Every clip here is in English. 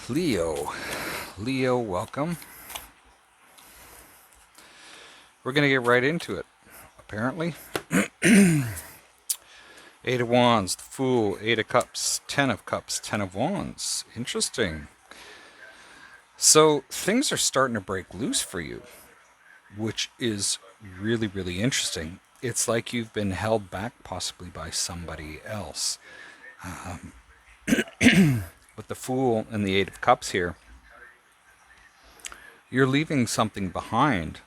Leo. Leo, welcome. We're going to get right into it, apparently. Eight of Wands, the Fool, Eight of Cups, Ten of Cups, Ten of Wands. Interesting. So things are starting to break loose for you, which is really, really interesting. It's like you've been held back possibly by somebody else. With the Fool and the Eight of Cups here, you're leaving something behind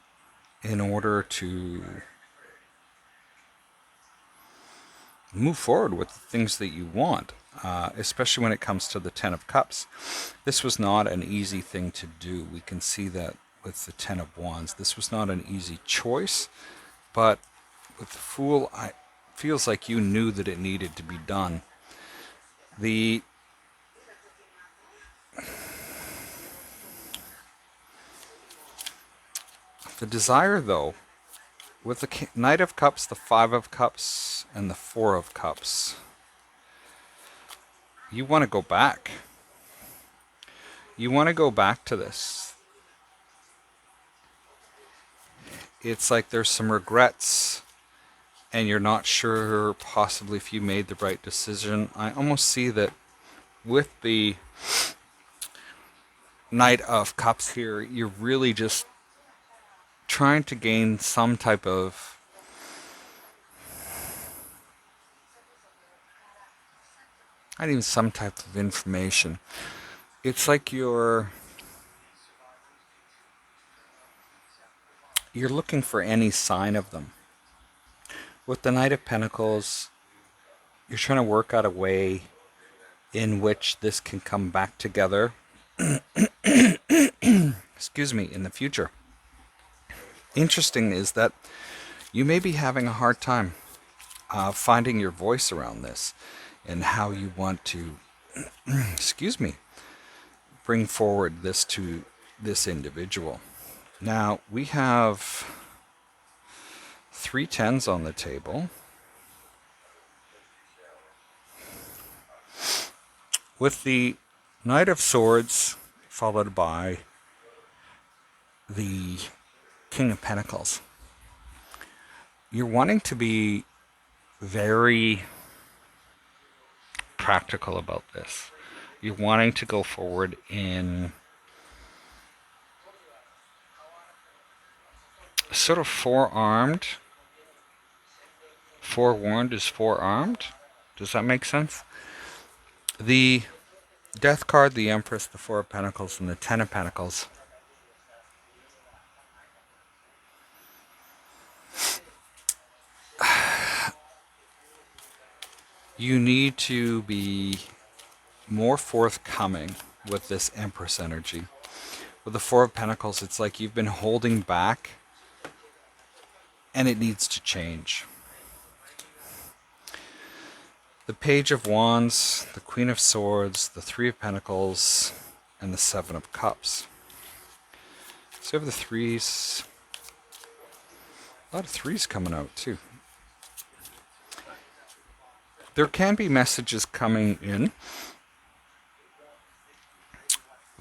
in order to move forward with the things that you want, especially when it comes to the Ten of Cups. This was not an easy thing to do. We can see that with the Ten of Wands. This was not an easy choice, but with the Fool, it feels like you knew that it needed to be done. The desire, though, with the Knight of Cups, the Five of Cups, and the Four of Cups, you want to go back. You want to go back to this. It's like there's some regrets, and you're not sure possibly if you made the right decision. I almost see that with the Knight of Cups here, you're really just trying to gain some type of not even some type of information. It's like you're looking for any sign of them. With the Knight of Pentacles, you're trying to work out a way in which this can come back together. Excuse me, in the future. Interesting is that you may be having a hard time finding your voice around this and how you want to, excuse me, bring forward this to this individual. Now, we have 3 tens on the table. With the Knight of Swords followed by the King of Pentacles. You're wanting to be very practical about this. You're wanting to go forward in sort of forearmed. Forewarned is forearmed. Does that make sense? The Death card, the Empress, the Four of Pentacles, and the Ten of Pentacles. You need to be more forthcoming with this Empress energy. With the Four of Pentacles, it's like you've been holding back and it needs to change. The Page of Wands, the Queen of Swords, the Three of Pentacles, and the Seven of Cups. So you have the threes. A lot of threes coming out too. There can be messages coming in,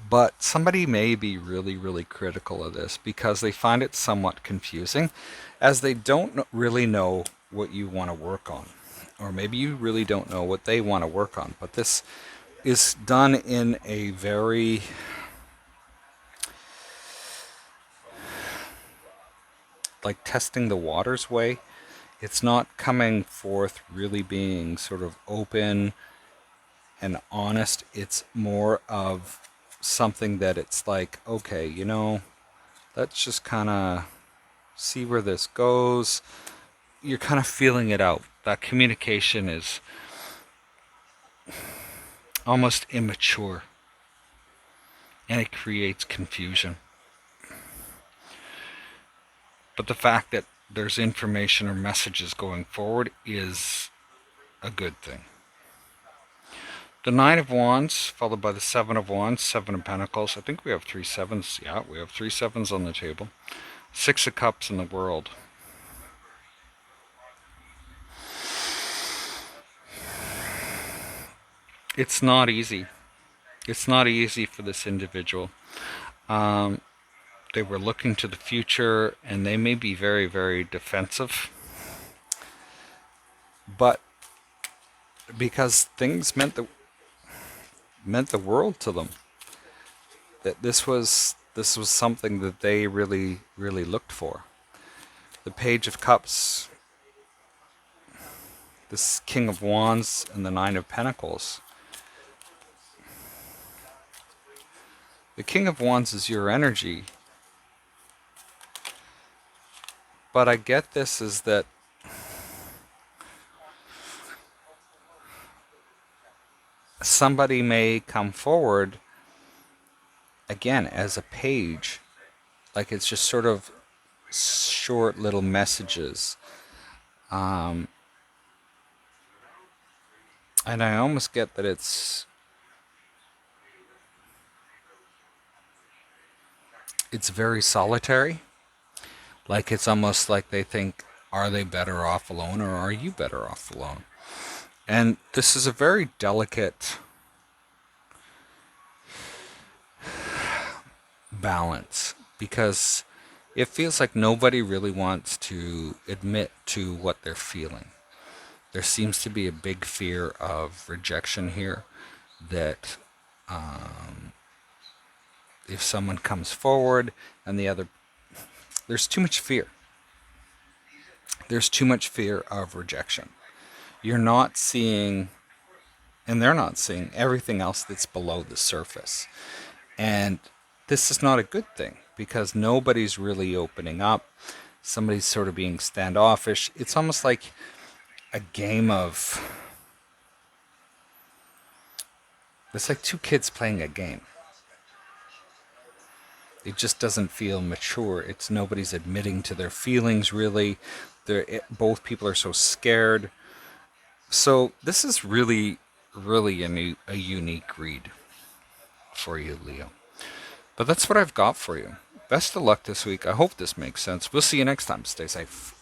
but somebody may be really, really critical of this because they find it somewhat confusing, as they don't really know what you want to work on. Or maybe you really don't know what they want to work on. But this is done in a very like testing the waters way. It's not coming forth really being sort of open and honest. It's more of something that it's like, okay, you know, let's just kind of see where this goes. You're kind of feeling it out. That communication is almost immature, and it creates confusion. But the fact that there's information or messages going forward is a good thing. The Nine of Wands, followed by the Seven of Wands, Seven of Pentacles. I think we have 3 sevens. Yeah, we have 3 sevens on the table. Six of Cups in the World. It's not easy. It's not easy for this individual. Um, they were looking to the future, and they may be very, very defensive. But because things meant the world to them, that this was something that they really, really looked for. The Page of Cups, this King of Wands, and the Nine of Pentacles. The King of Wands is your energy. But I get this is that somebody may come forward again as a page, like it's just sort of short little messages. And I almost get that it's very solitary. Like it's almost like they think, are they better off alone or are you better off alone? And this is a very delicate balance because it feels like nobody really wants to admit to what they're feeling. There seems to be a big fear of rejection here, that if someone comes forward and there's too much fear. There's too much fear of rejection. You're not seeing, and they're not seeing, everything else that's below the surface. And this is not a good thing because nobody's really opening up. Somebody's sort of being standoffish. It's almost like a game of, it's like two kids playing a game. It just doesn't feel mature. It's nobody's admitting to their feelings really. Both people are so scared. So this is really, really a unique read for you, Leo. But that's what I've got for you. Best of luck this week. I hope this makes sense. We'll see you next time. Stay safe.